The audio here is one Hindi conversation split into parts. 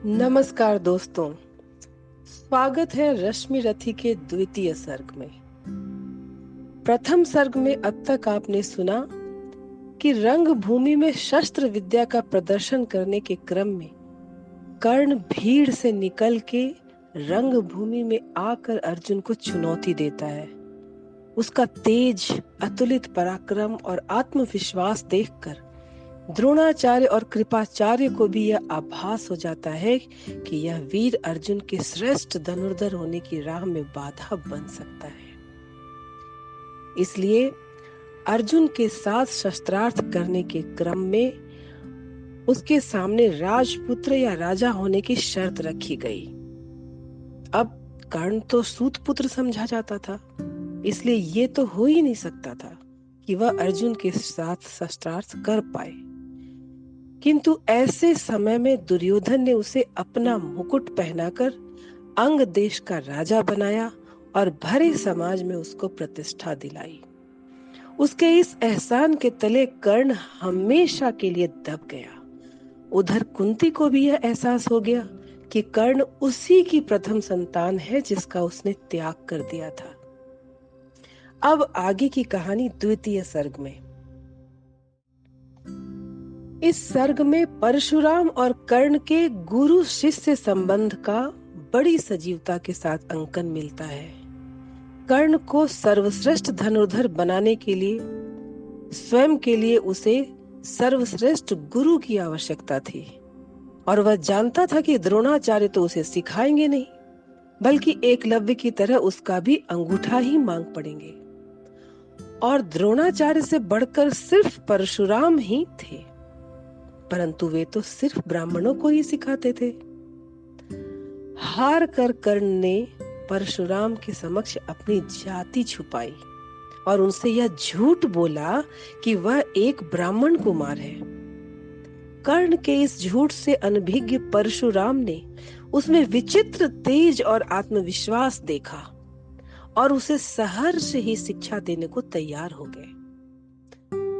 नमस्कार दोस्तों, स्वागत है रश्मि रथी के द्वितीय सर्ग में। प्रथम सर्ग में अब तक आपने सुना कि रंग भूमि में शस्त्र विद्या का प्रदर्शन करने के क्रम में कर्ण भीड़ से निकल के रंग भूमि में आकर अर्जुन को चुनौती देता है। उसका तेज, अतुलित पराक्रम और आत्मविश्वास देखकर द्रोणाचार्य और कृपाचार्य को भी यह आभास हो जाता है कि यह वीर अर्जुन के श्रेष्ठ धनुर्धर होने की राह में बाधा बन सकता है। इसलिए अर्जुन के साथ शस्त्रार्थ करने के क्रम में उसके सामने राजपुत्र या राजा होने की शर्त रखी गई। अब कर्ण तो सूत पुत्र समझा जाता था, इसलिए ये तो हो ही नहीं सकता था कि वह अर्जुन के साथ शस्त्रार्थ कर पाए। किंतु ऐसे समय में दुर्योधन ने उसे अपना मुकुट पहनाकर अंग देश का राजा बनाया और भरे समाज में उसको प्रतिष्ठा दिलाई। उसके इस एहसान के तले कर्ण हमेशा के लिए दब गया। उधर कुंती को भी यह एहसास हो गया कि कर्ण उसी की प्रथम संतान है जिसका उसने त्याग कर दिया था। अब आगे की कहानी द्वितीय सर्ग में। इस सर्ग में परशुराम और कर्ण के गुरु शिष्य संबंध का बड़ी सजीवता के साथ अंकन मिलता है। कर्ण को सर्वश्रेष्ठ धनुर्धर बनाने के लिए स्वयं के लिए उसे सर्वश्रेष्ठ गुरु की आवश्यकता थी और वह जानता था कि द्रोणाचार्य तो उसे सिखाएंगे नहीं, बल्कि एकलव्य की तरह उसका भी अंगूठा ही मांग पड़ेंगे। और द्रोणाचार्य से बढ़कर सिर्फ परशुराम ही थे, परंतु वे तो सिर्फ ब्राह्मणों को ही सिखाते थे। हार कर कर्ण ने परशुराम के समक्ष अपनी जाति छुपाई और उनसे यह झूठ बोला कि वह एक ब्राह्मण कुमार है। कर्ण के इस झूठ से अनभिज्ञ परशुराम ने उसमें विचित्र तेज और आत्मविश्वास देखा और उसे सहर्ष ही शिक्षा देने को तैयार हो गए।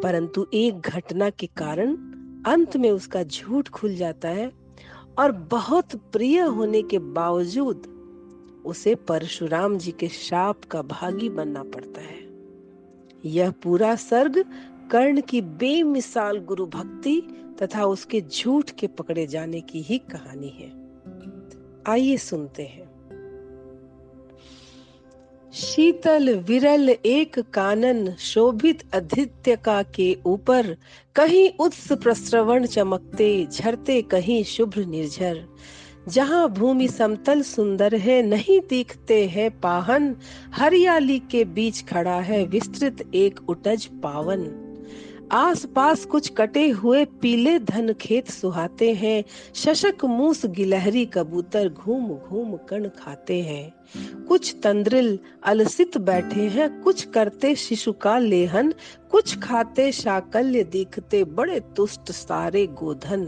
परंतु एक घटना के कारण अंत में उसका झूठ खुल जाता है और बहुत प्रिय होने के बावजूद उसे परशुराम जी के शाप का भागी बनना पड़ता है। यह पूरा सर्ग कर्ण की बेमिसाल गुरु भक्ति तथा उसके झूठ के पकड़े जाने की ही कहानी है। आइए सुनते हैं। शीतल विरल एक कानन शोभित आदित्य का के ऊपर, कहीं उत्स प्रस्रवण चमकते झरते कहीं शुभ्र निर्झर। जहाँ भूमि समतल सुंदर है नहीं दिखते हैं पाहन, हरियाली के बीच खड़ा है विस्तृत एक उटज पावन। आस पास कुछ कटे हुए पीले धन खेत सुहाते हैं, शशक मूस गिलहरी कबूतर घूम घूम कण खाते हैं। कुछ तंद्रिल अलसित बैठे हैं, कुछ करते शिशु का लेहन, कुछ खाते शाकल्य दिखते बड़े तुष्ट सारे गोधन।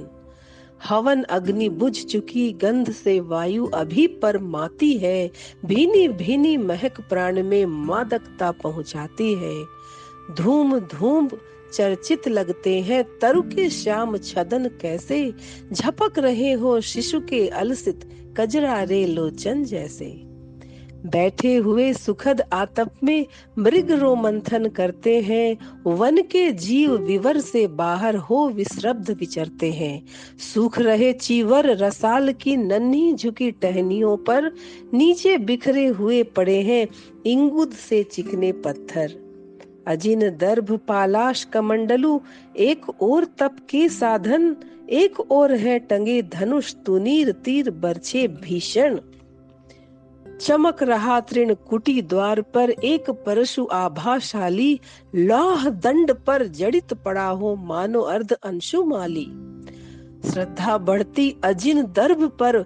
हवन अग्नि बुझ चुकी गंध से वायु अभी पर माती है, भीनी भीनी महक प्राण में मादकता पहुंचाती है। धूम धूम चर्चित लगते हैं तरु के श्याम छदन, कैसे झपक रहे हो शिशु के अलसित कजरारे लोचन जैसे। बैठे हुए सुखद आतप में मृग रोमंथन करते हैं, वन के जीव विवर से बाहर हो विश्रब्ध विचरते हैं। सूख रहे चीवर रसाल की नन्ही झुकी टहनियों पर नीचे बिखरे हुए पड़े हैं इंगुद से चिकने पत्थर। अजिन दर्भ पालाश कमंडलू एक और तप के साधन, एक और है टंगे धनुष तुनीर तीर बरछे भीषण। चमक रहा तृण कुटी द्वार पर एक परशु आभाशाली, लौह दंड पर जड़ित पड़ा हो मानो अर्ध अंशुमाली। श्रद्धा बढ़ती अजिन दर्भ पर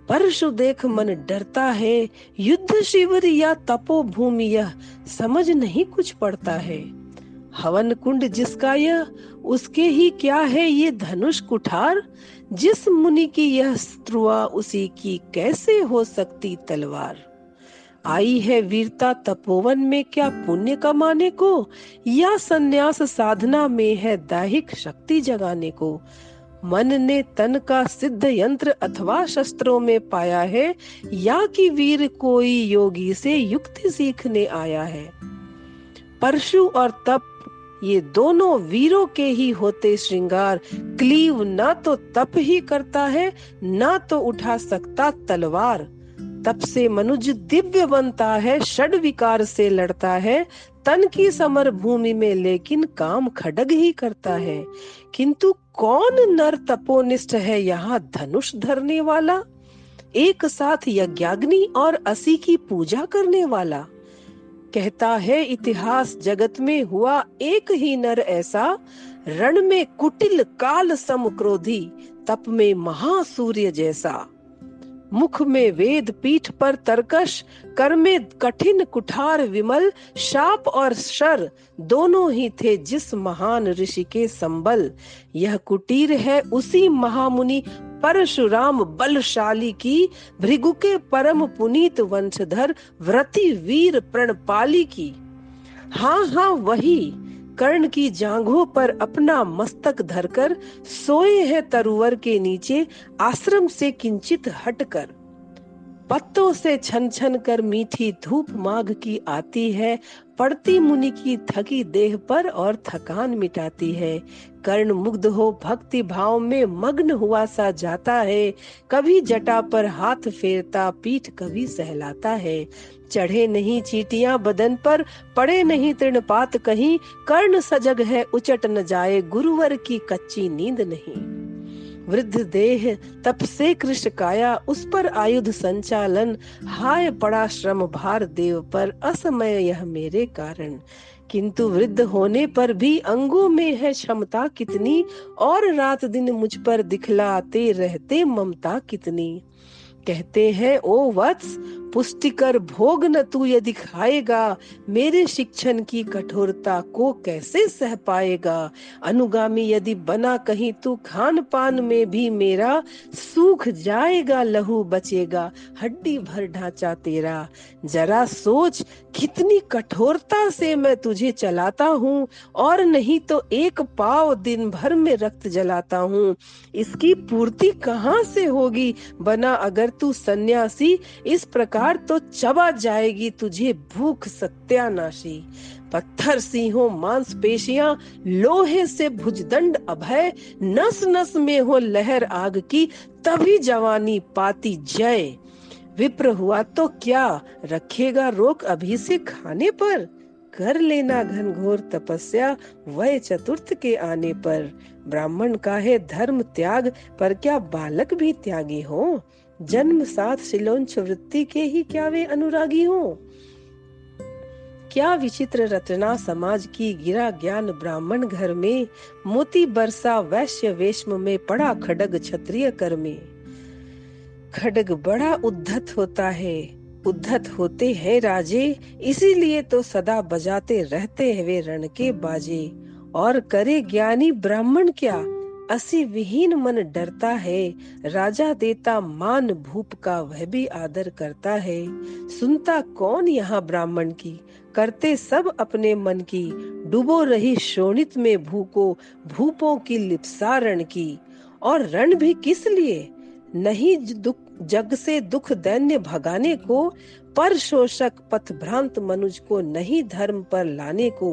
परशु देख मन डरता है, युद्ध शिविर या तपो भूमि यह समझ नहीं कुछ पड़ता है। हवन कुंड जिसका यह उसके ही क्या है ये धनुष कुठार, जिस मुनि की यह स्त्रुआ उसी की कैसे हो सकती तलवार। आई है वीरता तपोवन में क्या पुण्य कमाने को, या संन्यास साधना में है दैहिक शक्ति जगाने को। मन ने तन का सिद्ध यंत्र अथवा शस्त्रों में पाया है, या कि वीर कोई योगी से युक्ति सीखने आया है। परशु और तप, ये दोनों वीरों के ही होते श्रृंगार। क्लीव ना तो तप ही करता है, ना तो उठा सकता तलवार। तप से मनुज दिव्य बनता है, षड विकार से लड़ता है। तन की समर भूमि में लेकिन काम खड्ग ही करता है। किंतु कौन नर तपोनिष्ठ है यहाँ धनुष धरने वाला, एक साथ यज्ञाग्नि और असी की पूजा करने वाला। कहता है इतिहास जगत में हुआ एक ही नर ऐसा, रण में कुटिल काल सम क्रोधी, तप में महासूर्य जैसा। मुख में वेद, पीठ पर तरकश, कर में कठिन कुठार विमल। शाप और शर दोनों ही थे जिस महान ऋषि के संबल। यह कुटीर है उसी महामुनि परशुराम बलशाली की, भृगु के परम पुनीत वंशधर व्रति वीर प्रणपाली की। हाँ हाँ वही, कर्ण की जांघों पर अपना मस्तक धरकर सोए हैं तरुवर के नीचे, आश्रम से किंचित हटकर। पत्तों से छन छन कर मीठी धूप माघ की आती है, पड़ती मुनि की थकी देह पर और थकान मिटाती है। कर्ण मुग्ध हो भक्ति भाव में मग्न हुआ सा जाता है, कभी जटा पर हाथ फेरता, पीठ कभी सहलाता है। चढ़े नहीं चींटियां बदन पर, पड़े नहीं तृणपात कहीं। कर्ण सजग है उचट न जाए, गुरुवर की कच्ची नींद नहीं। वृद्ध देह तप से कृष्ण काया, उस पर आयुध संचालन। हाय पड़ा श्रम भार देव पर, असमय यह मेरे कारण। किंतु वृद्ध होने पर भी अंगों में है क्षमता कितनी, और रात दिन मुझ पर दिखलाते रहते ममता कितनी। कहते हैं ओ वत्स, पुष्टिकर भोग न तू यदि खाएगा, मेरे शिक्षण की कठोरता को कैसे सह पाएगा। अनुगामी यदि बना कहीं तू, खान पान में भी मेरा सूख जाएगा, लहू बचेगा, हड्डी भर ढांचा तेरा। जरा सोच कितनी कठोरता से मैं तुझे चलाता हूँ, और नहीं तो एक पाव दिन भर में रक्त जलाता हूँ। इसकी पूर्ति कहाँ से होगी बना अगर तू सन्यासी, इस प्रकार तो चबा जाएगी तुझे भूख सत्यानाशी। पत्थर सिंहों मांसपेशियां, लोहे से भुजदंड अभय, नस नस में हो लहर आग की, तभी जवानी पाती जय। विप्र हुआ तो क्या रखेगा रोक अभी से खाने पर, कर लेना घनघोर तपस्या वय चतुर्थ के आने पर। ब्राह्मण का है धर्म त्याग, पर क्या बालक भी त्यागी हो। जन्म साथ शिलोंच वृत्ति के ही क्या वे अनुरागी हो। क्या विचित्र रचना समाज की, गिरा ज्ञान ब्राह्मण घर में। मोती बरसा वैश्य वेश्म में, पड़ा खड्ग क्षत्रिय कर में। खड्ग बड़ा उद्धत होता है, उद्धत होते हैं राजे, इसीलिए तो सदा बजाते रहते हैं वे रण के बाजे। और करे ज्ञानी ब्राह्मण क्या, असी विहीन मन डरता है। राजा देता मान भूप का, वह भी आदर करता है। सुनता कौन यहाँ ब्राह्मण की, करते सब अपने मन की। डूबो रही शोणित में भूको, भूपों की लिप्सा रण की। और रण भी किस लिए, नहीं जग से दुख दैन्य भगाने को, पर शोषक पथ भ्रांत मनुज को नहीं धर्म पर लाने को।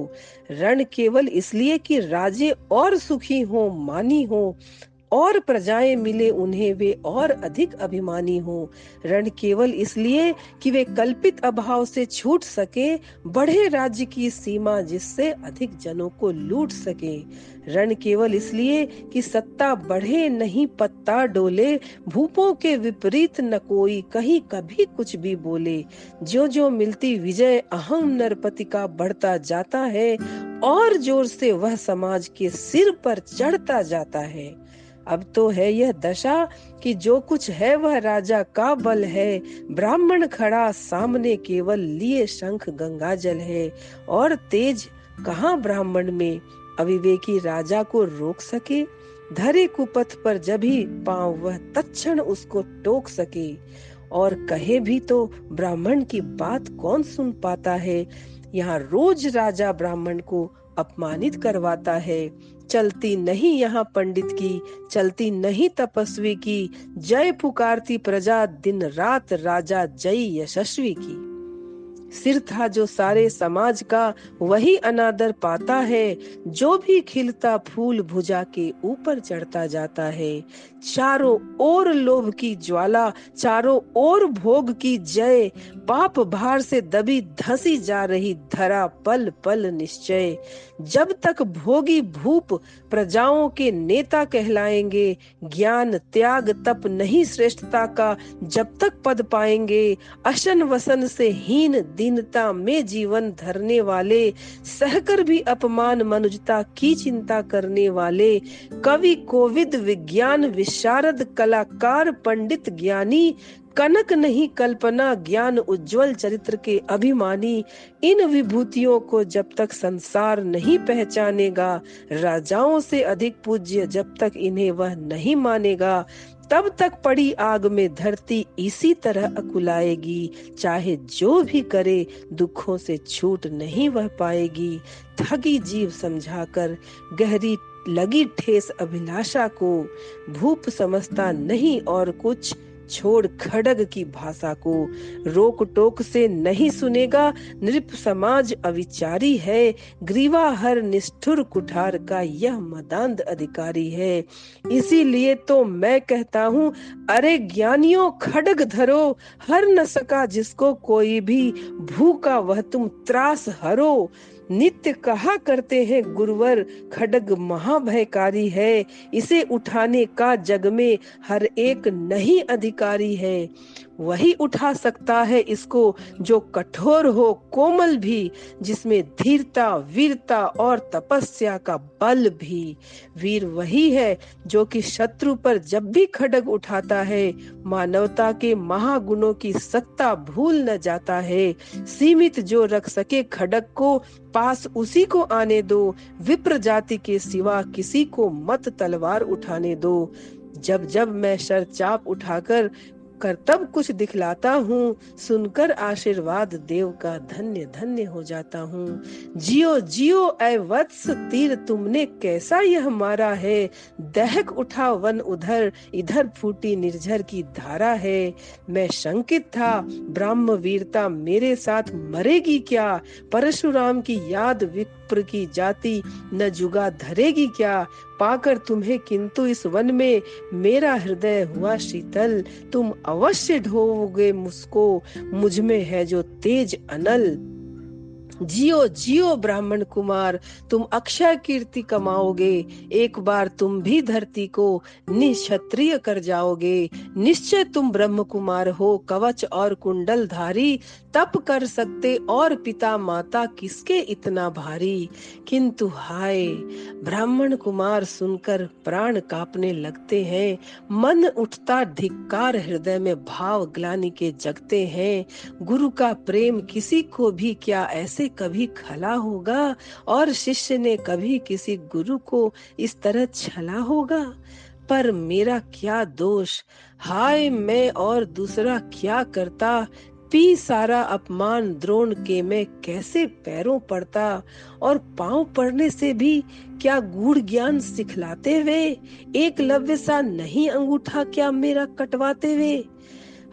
रण केवल इसलिए कि राजे और सुखी हो, मानी हो, और प्रजाएं मिले उन्हें वे और अधिक अभिमानी हो। रण केवल इसलिए कि वे कल्पित अभाव से छूट सके, बढ़े राज्य की सीमा जिससे अधिक जनों को लूट सके। रण केवल इसलिए कि सत्ता बढ़े नहीं पत्ता डोले, भूपों के विपरीत न कोई कहीं कभी कुछ भी बोले। जो जो मिलती विजय अहम नरपति का बढ़ता जाता है, और जोर से वह समाज के सिर पर चढ़ता जाता है। अब तो है यह दशा कि जो कुछ है वह राजा का बल है। ब्राह्मण खड़ा सामने केवल लिए शंख गंगा जल है, और तेज कहाँ ब्राह्मण में, अविवेकी राजा को रोक सके। धरे कुपथ पर जब ही पांव वह तत्क्षण उसको टोक सके। और कहे भी तो ब्राह्मण की बात कौन सुन पाता है। यहाँ रोज राजा ब्राह्मण को अपमानित करवाता है। चलती नहीं यहाँ पंडित की, चलती नहीं तपस्वी की, जय पुकारती प्रजा दिन रात राजा जय यशस्वी की। सिर था जो सारे समाज का, वही अनादर पाता है, जो भी खिलता फूल भुजा के ऊपर चढ़ता जाता है। चारों ओर लोभ की ज्वाला, चारों ओर भोग की जय, पाप भार से दबी धसी जा रही धरा पल पल निश्चय। जब तक भोगी भूप प्रजाओं के नेता कहलाएंगे, ज्ञान त्याग तप नहीं श्रेष्ठता का जब तक पद पाएंगे। अशन वसन से हीन दीनता में जीवन धरने वाले, सहकर भी अपमान मनुजता की चिंता करने वाले, कवि कोविद विज्ञान विशारद कलाकार पंडित ज्ञानी, कनक नहीं कल्पना ज्ञान उज्जवल चरित्र के अभिमानी। इन विभूतियों को जब तक संसार नहीं पहचानेगा, राजाओं से अधिक पूज्य जब तक इन्हें वह नहीं मानेगा, तब तक पड़ी आग में धरती इसी तरह अकुलाएगी। चाहे जो भी करे दुखों से छूट नहीं वह पाएगी। थकी जीव समझाकर गहरी लगी ठेस अभिलाषा को, भूप समझता नहीं और कुछ छोड़ खड़ग की भाषा को। रोक टोक से नहीं सुनेगा, नृप समाज अविचारी है, ग्रीवा हर निष्ठुर कुठार का यह मदांध अधिकारी है। इसीलिए तो मैं कहता हूँ, अरे ज्ञानियों खड़ग धरो, हर न सका जिसको कोई भी, भूखा वह तुम त्रास हरो। नित्य कहा करते हैं गुरुवर, खड्ग महाभयकारी है, इसे उठाने का जग में हर एक नहीं अधिकारी है। वही उठा सकता है इसको जो कठोर हो कोमल भी, जिसमें धीरता वीरता और तपस्या का बल भी। वीर वही है जो कि शत्रु पर जब भी खड्ग उठाता है, मानवता के महागुणों की सत्ता भूल न जाता है। सीमित जो रख सके खड्ग को, पास उसी को आने दो, विप्र जाति के सिवा किसी को मत तलवार उठाने दो। जब जब मैं शरचाप उठाकर करतब कुछ दिखलाता हूँ, सुनकर आशीर्वाद देव का धन्य धन्य हो जाता हूँ। जियो जियो ऐ वत्स, तीर तुमने कैसा यह मारा है, दहक उठा वन उधर, इधर फूटी निर्झर की धारा है। मैं शंकित था ब्राह्म वीरता मेरे साथ मरेगी क्या, परशुराम की याद विप्र की जाति न जुगा धरेगी क्या। पाकर तुम्हें किंतु इस वन में मेरा हृदय हुआ शीतल, तुम अवश्य ढोओगे मुझको, मुझ में है जो तेज अनल। जियो जियो ब्राह्मण कुमार, तुम अक्षय कीर्ति कमाओगे, एक बार तुम भी धरती को निक्षत्रिय कर जाओगे। निश्चय तुम ब्रह्म कुमार हो, कवच और कुंडल धारी, तप कर सकते और पिता माता किसके इतना भारी। किंतु हाय, ब्राह्मण कुमार सुनकर प्राण कांपने लगते हैं, मन उठता धिक्कार, हृदय में भाव ग्लानि के जगते हैं। गुरु का प्रेम किसी को भी क्या ऐसे कभी खला होगा, और शिष्य ने कभी किसी गुरु को इस तरह छला होगा। पर मेरा क्या दोष, हाय मैं और दूसरा क्या करता, पी सारा अपमान द्रोण के मैं कैसे पैरों पड़ता। और पांव पड़ने से भी क्या गूढ़ ज्ञान सिखलाते वे, एकलव्य सा नहीं अंगूठा क्या मेरा कटवाते वे।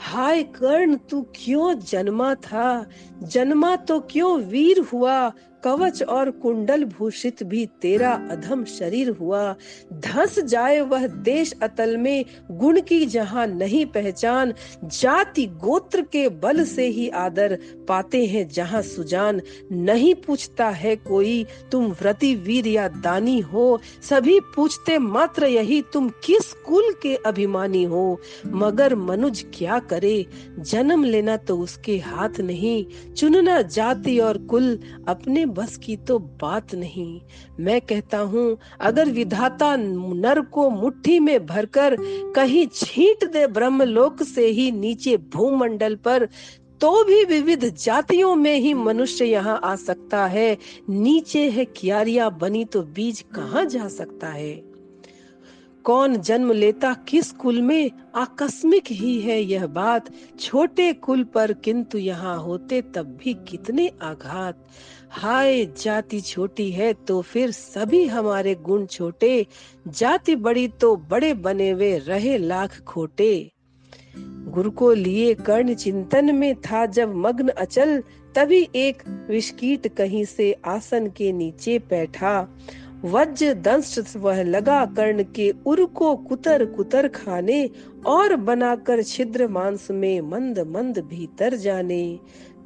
हाय कर्ण तू क्यों जन्मा था, जन्मा तो क्यों वीर हुआ, कवच और कुंडल भूषित भी तेरा अधम शरीर हुआ। धंस जाए वह देश अतल में, गुण की जहां नहीं पहचान, जाति गोत्र के बल से ही आदर पाते हैं जहां सुजान। नहीं पूछता है कोई तुम व्रती वीर या दानी हो, सभी पूछते मात्र यही तुम किस कुल के अभिमानी हो। मगर मनुज क्या करे, जन्म लेना तो उसके हाथ नहीं, चुनना जाति और कुल अपने बस की तो बात नहीं। मैं कहता हूँ अगर विधाता नर को मुट्ठी में भरकर कहीं छींट दे ब्रह्मलोक से ही नीचे भूमंडल पर, तो भी विविध जातियों में ही मनुष्य यहाँ आ सकता है। नीचे है क्यारियां बनी तो बीज कहाँ जा सकता है। कौन जन्म लेता किस कुल में, आकस्मिक ही है यह बात, छोटे कुल पर किंतु यहाँ होते तब भी कितने आघात। हाय जाति छोटी है तो फिर सभी हमारे गुण छोटे, जाति बड़ी तो बड़े बने वे रहे लाख खोटे। गुरु को लिए कर्ण चिंतन में था जब मग्न अचल, तभी एक विषकीट कहीं से आसन के नीचे बैठा। वज्र दंष्ट वह लगा कर्ण के उर को कुतर कुतर खाने, और बनाकर छिद्र मांस में मंद मंद भीतर जाने।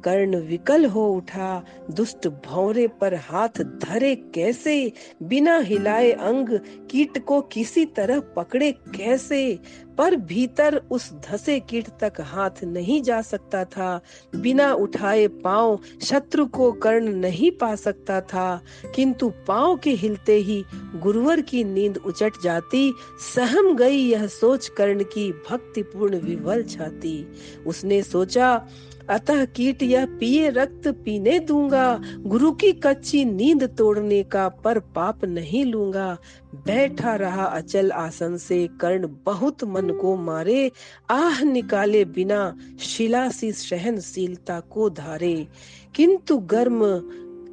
कर्ण विकल हो उठा, दुष्ट भौरे पर हाथ धरे कैसे, बिना हिलाए अंग कीट को किसी तरह पकड़े कैसे। पर भीतर उस धसे कीट तक हाथ नहीं जा सकता था, बिना उठाए पांव शत्रु को कर्ण नहीं पा सकता था। किंतु पांव के हिलते ही गुरुवर की नींद उचट जाती, सहम गई यह सोच कर्ण की भक्तिपूर्ण विवल छाती। उसने सोचा, अतः कीट यह पिए रक्त पीने दूंगा, गुरु की कच्ची नींद तोड़ने का पर पाप नहीं लूंगा। बैठा रहा अचल आसन से कर्ण बहुत मन को मारे, आह निकाले बिना शिला सी सहनशीलता को धारे। किंतु गर्म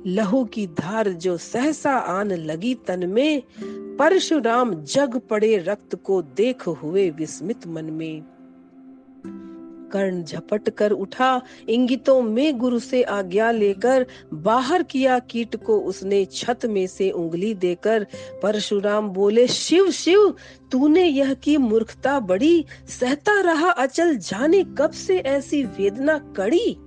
लहू की धार जो सहसा आन लगी तन में, परशुराम जग पड़े रक्त को देख हुए विस्मित मन में। कर्ण झपट कर उठा, इंगितों में गुरु से आज्ञा लेकर बाहर किया कीट को उसने छत में से उंगली देकर। परशुराम बोले, शिव शिव तूने यह की मूर्खता बड़ी, सहता रहा अचल जाने कब से ऐसी वेदना कड़ी।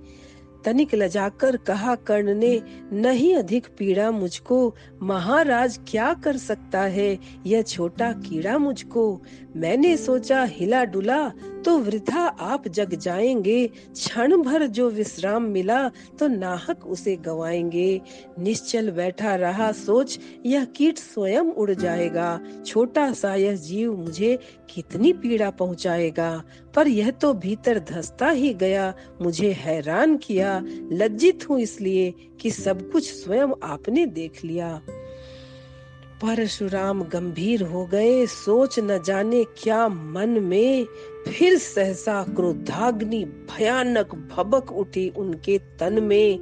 तनिक लजाकर कहा कर्ण ने, नहीं अधिक पीड़ा मुझको, महाराज क्या कर सकता है यह छोटा कीड़ा मुझको। मैंने सोचा हिला डुला तो वृथा आप जग जाएंगे, क्षण भर जो विश्राम मिला तो नाहक उसे गवाएंगे। निश्चल बैठा रहा सोच यह कीट स्वयं उड़ जाएगा, छोटा सा यह जीव मुझे कितनी पीड़ा पहुंचाएगा। पर यह तो भीतर धंसता ही गया, मुझे हैरान किया। लज्जित हूँ इसलिए कि सब कुछ स्वयं आपने देख लिया। परशुराम गंभीर हो गए, सोच न जाने क्या मन में। फिर सहसा क्रोधाग्नि भयानक भबक उठी उनके तन में।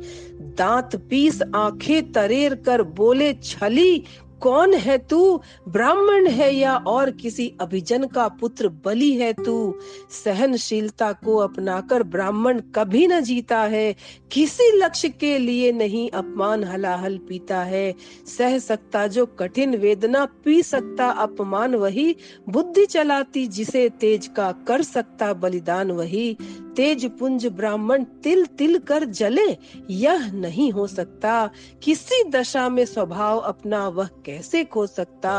दांत पीस आंखें तरेर कर बोले, छली कौन है तू, ब्राह्मण है या और किसी अभिजन का पुत्र बलि है तू। सहनशीलता को अपनाकर ब्राह्मण कभी न जीता है, किसी लक्ष्य के लिए नहीं अपमान हलाहल पीता है। सह सकता जो कठिन वेदना, पी सकता अपमान वही, बुद्धि चलाती जिसे तेज का कर सकता बलिदान वही। तेज पुंज ब्राह्मण तिल तिल कर जले, यह नहीं हो सकता, किसी दशा में स्वभाव अपना वह कैसे खो सकता।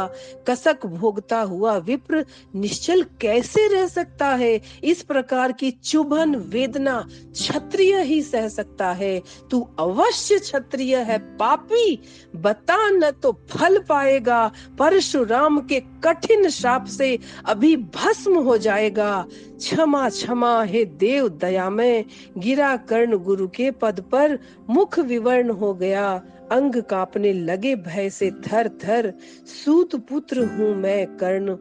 कसक भोगता हुआ विप्र निश्चल कैसे रह सकता है, इस प्रकार की चुभन वेदना क्षत्रिय ही सह सकता है। तू अवश्य क्षत्रिय है पापी, बता न तो फल पाएगा, परशुराम के कठिन शाप से अभी भस्म हो जाएगा। क्षमा क्षमा हे देव दयामय, गिरा कर्ण गुरु के पद पर, मुख विवर्ण हो गया, अंग कांपने लगे भय से थर थर। सूत पुत्र हूँ मैं कर्ण,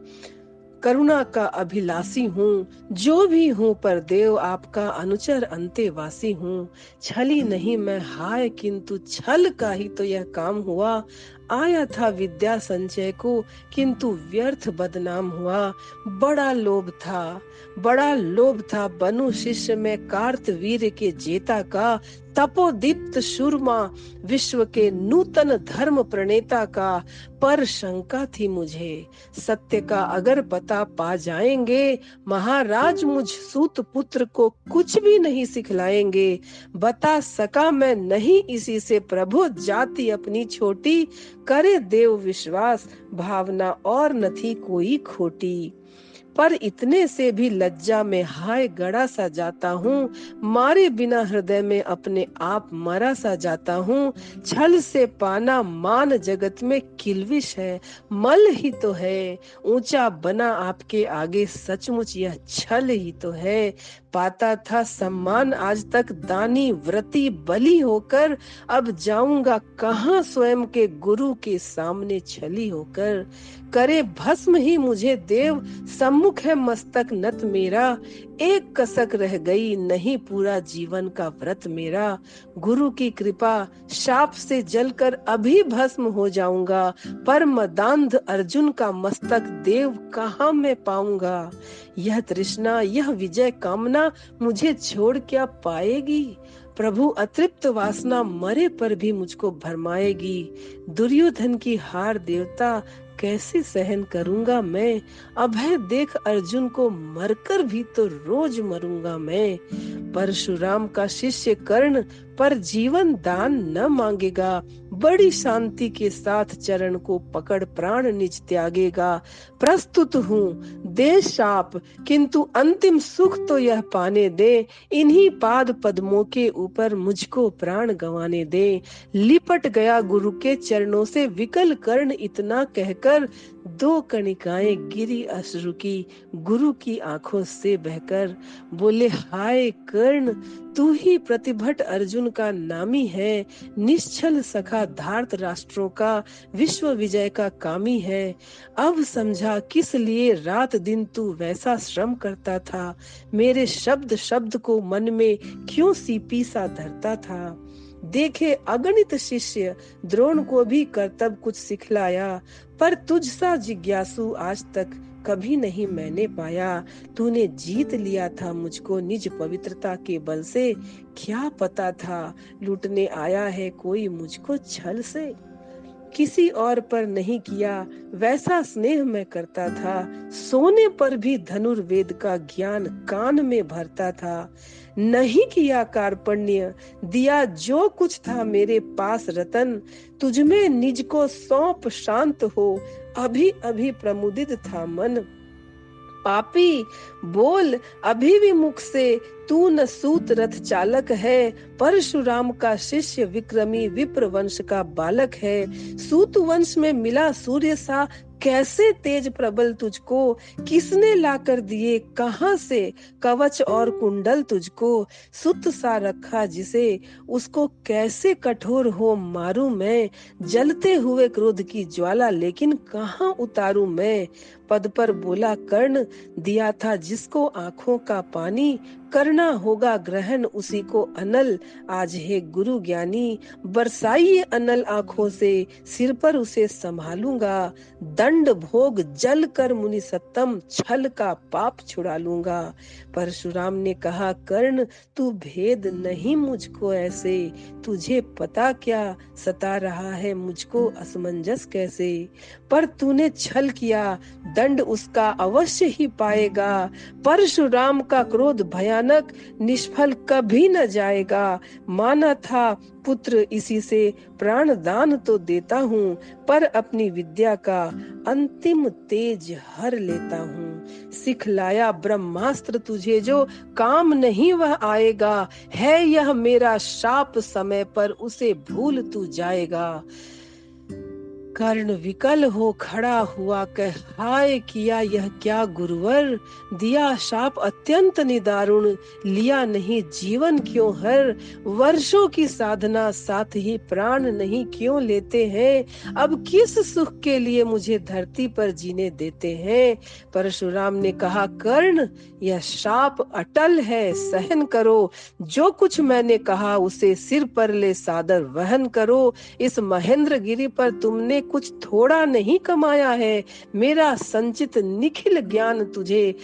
करुणा का अभिलाषी हूँ, जो भी हूँ पर देव आपका अनुचर अंतेवासी हूँ। छली नहीं मैं हाय, किंतु छल का ही तो यह काम हुआ। आया था विद्या संचय को, किंतु व्यर्थ बदनाम हुआ। बड़ा लोभ था बनु शिष्य में कार्तवीर्य के जेता का। तपोदीप्त शूरमा विश्व के नूतन धर्म प्रणेता का। पर शंका थी मुझे, सत्य का अगर पता पा जाएंगे, महाराज मुझ सूत पुत्र को कुछ भी नहीं सिखलाएंगे। बता सका मैं नहीं इसी से प्रभु, जाति अपनी छोटी, करे देव विश्वास, भावना और न थी कोई खोटी। पर इतने से भी लज्जा में हाय गड़ा सा जाता हूँ, मारे बिना हृदय में अपने आप मरा सा जाता हूँ। छल से पाना मान जगत में किल्विश है, मल ही तो है, ऊंचा बना आपके आगे सचमुच यह छल ही तो है। पाता था सम्मान आज तक दानी व्रती बलि होकर, अब जाऊंगा कहाँ स्वयं के गुरु के सामने छली होकर। करे भस्म ही मुझे देव, सम्मुख है मस्तक नत मेरा, एक कसक रह गई नहीं पूरा जीवन का व्रत मेरा। गुरु की कृपा शाप से जलकर अभी भस्म हो जाऊंगा, पर मदांध अर्जुन का मस्तक देव कहाँ मैं पाऊंगा। यह तृष्णा यह विजय कामना मुझे छोड़ क्या पाएगी। प्रभु अतृप्त वासना मरे पर भी मुझको भरमाएगी। दुर्योधन की हार देवता कैसे सहन करूंगा मैं। अभय देख अर्जुन को मरकर भी तो रोज मरूंगा मैं। परशुराम का शिष्य कर्ण पर जीवन दान न मांगेगा, बड़ी शांति के साथ चरण को पकड़ प्राण निज त्यागेगा। प्रस्तुत हूँ दे शाप किंतु अंतिम सुख तो यह पाने दे, इन्हीं पाद पद्मों के ऊपर मुझको प्राण गंवाने दे। लिपट गया गुरु के चरणों से विकल कर्ण इतना कहकर, दो कणिकाएं गिरी अश्रु की गुरु की आंखों से बहकर। बोले हाय कर्ण तू ही प्रतिभट अर्जुन का नामी है, निश्चल सखा धार्त राष्ट्रों का विश्व विजय का कामी है। अब समझा किस लिए रात दिन तू वैसा श्रम करता था, मेरे शब्द शब्द को मन में क्यों सीपी सा धरता था। देखे अगणित शिष्य द्रोण को भी कर्तव्य कुछ सिखलाया, पर तुझ सा जिज्ञासु आज तक कभी नहीं मैंने पाया। तूने जीत लिया था मुझको निज पवित्रता के बल से, क्या पता था लूटने आया है कोई मुझको छल से। किसी और पर नहीं किया वैसा स्नेह मैं करता था, सोने पर भी धनुर्वेद का ज्ञान कान में भरता था। नहीं किया कार्पण्य दिया जो कुछ था मेरे पास रतन, तुझमें निज को सौंप शांत हो अभी अभी प्रमुदित था मन। पापी बोल अभी भी मुख से, तू न सूत रथ चालक है, परशुराम का शिष्य विक्रमी विप्र वंश का बालक है। सूत वंश में मिला सूर्य सा कैसे तेज प्रबल तुझको, किसने लाकर दिए कहां से कवच और कुंडल तुझको। सुत सा रखा जिसे उसको कैसे कठोर हो मारूं मैं, जलते हुए क्रोध की ज्वाला लेकिन कहां उतारूं मैं। पद पर बोला कर्ण दिया था जिसको आंखों का पानी, करना होगा ग्रहण उसी को अनल। आज है गुरु ज्ञानी बरसाइए अनल आंखों से, सिर पर उसे संभालूंगा। दंड भोग जल कर मुनि सत्तम, छल का पाप छुड़ा लूंगा। परशुराम ने कहा कर्ण तू भेद नहीं मुझको ऐसे, तुझे पता क्या सता रहा है मुझको असमंजस कैसे। पर तूने छल किया दंड उसका अवश्य ही पाएगा, परशुराम का क्रोध भयानक निष्फल कभी न जाएगा। माना था पुत्र इसी से प्राण दान तो देता हूँ, पर अपनी विद्या का अंतिम तेज हर लेता हूँ। सिखलाया ब्रह्मास्त्र तुझे जो काम नहीं वह आएगा, है यह मेरा शाप समय पर उसे भूल तू जाएगा। कर्ण विकल हो खड़ा हुआ कह हाय किया यह क्या गुरुवर, दिया शाप अत्यंत निदारुण लिया नहीं जीवन क्यों हर। वर्षों की साधना साथ ही प्राण नहीं क्यों लेते हैं, अब किस सुख के लिए मुझे धरती पर जीने देते हैं। परशुराम ने कहा कर्ण यह शाप अटल है सहन करो, जो कुछ मैंने कहा उसे सिर पर ले सादर वहन करो। इस महेंद्र गिरी पर तुमने कुछ थोड़ा नहीं कमाया है, मेरा संचित निखिल ज्ञान तुझे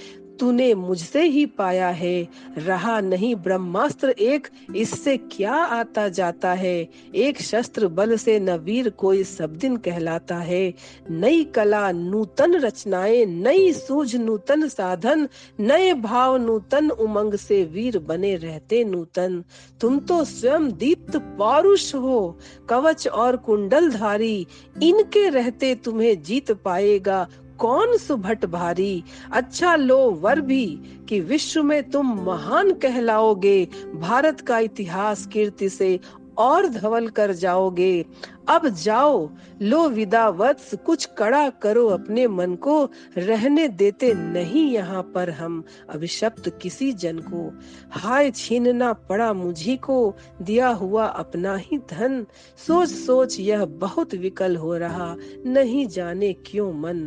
तूने मुझसे ही पाया है। रहा नहीं ब्रह्मास्त्र एक इससे क्या आता जाता है, एक शस्त्र बल से न वीर कोई सब दिन कहलाता है। नई कला नूतन रचनाएं नई सूझ नूतन साधन, नए भाव नूतन उमंग से वीर बने रहते नूतन। तुम तो स्वयं दीप्त पौरुष हो कवच और कुंडल धारी, इनके रहते तुम्हें जीत पाएगा कौन सुभट भारी। अच्छा लो वर भी कि विश्व में तुम महान कहलाओगे, भारत का इतिहास कीर्ति से और धवल कर जाओगे। अब जाओ, लो विदा वत्स, कुछ कड़ा करो अपने मन को, रहने देते नहीं यहाँ पर हम अभिशप्त किसी जन को। हाय छीनना पड़ा मुझी को, दिया हुआ अपना ही धन, सोच सोच यह बहुत विकल हो रहा, नहीं जाने क्यों मन।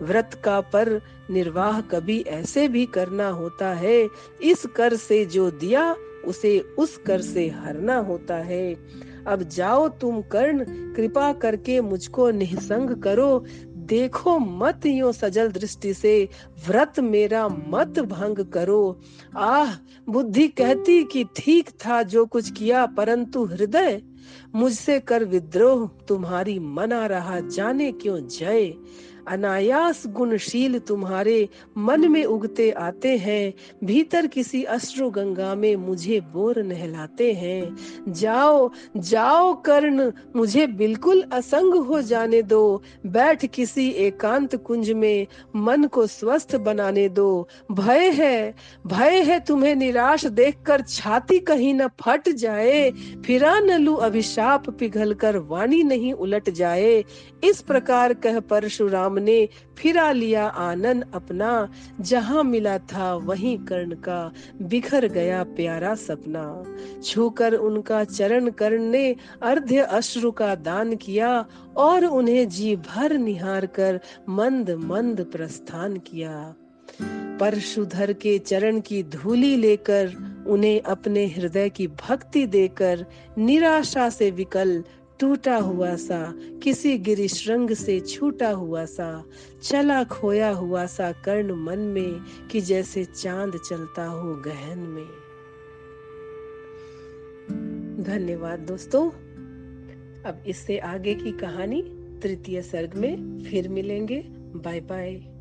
व्रत का पर निर्वाह कभी ऐसे भी करना होता है, इस कर से जो दिया उसे उस कर से हरना होता है। अब जाओ तुम कर्ण, कृपा करके मुझको निःसंग करो, देखो मत यूं सजल दृष्टि से, व्रत मेरा मत भंग करो। आह, बुद्धि कहती कि ठीक था जो कुछ किया, परंतु हृदय मुझसे कर विद्रोह, तुम्हारी मना रहा जाने क्यों जय। अनायास गुणशील तुम्हारे मन में उगते आते हैं, भीतर किसी अश्रु गंगा में मुझे बोर नहलाते हैं। जाओ जाओ कर्ण, मुझे बिल्कुल असंग हो जाने दो, बैठ किसी एकांत कुंज में मन को स्वस्थ बनाने दो। भय है तुम्हें निराश देखकर छाती कहीं न फट जाए, फिरा न लूं अभिशाप पिघल कर वाणी नहीं उलट जाए। इस प्रकार कह परशुराम ने फिरा लिया आनन अपना, जहां मिला था वहीं कर्ण का बिखर गया प्यारा सपना। छूकर उनका चरण कर्ण ने अर्ध्य अश्रु का दान किया, और उन्हें जी भर निहार कर मंद मंद प्रस्थान किया। परशुधर के चरण की धूली लेकर, उन्हें अपने हृदय की भक्ति देकर, निराशा से विकल टूटा हुआ सा, किसी गिरिशृंग से छूटा हुआ सा, चला खोया हुआ सा कर्ण मन में, कि जैसे चांद चलता हो गहन में। धन्यवाद दोस्तों। अब इससे आगे की कहानी तृतीय सर्ग में फिर मिलेंगे। Bye bye.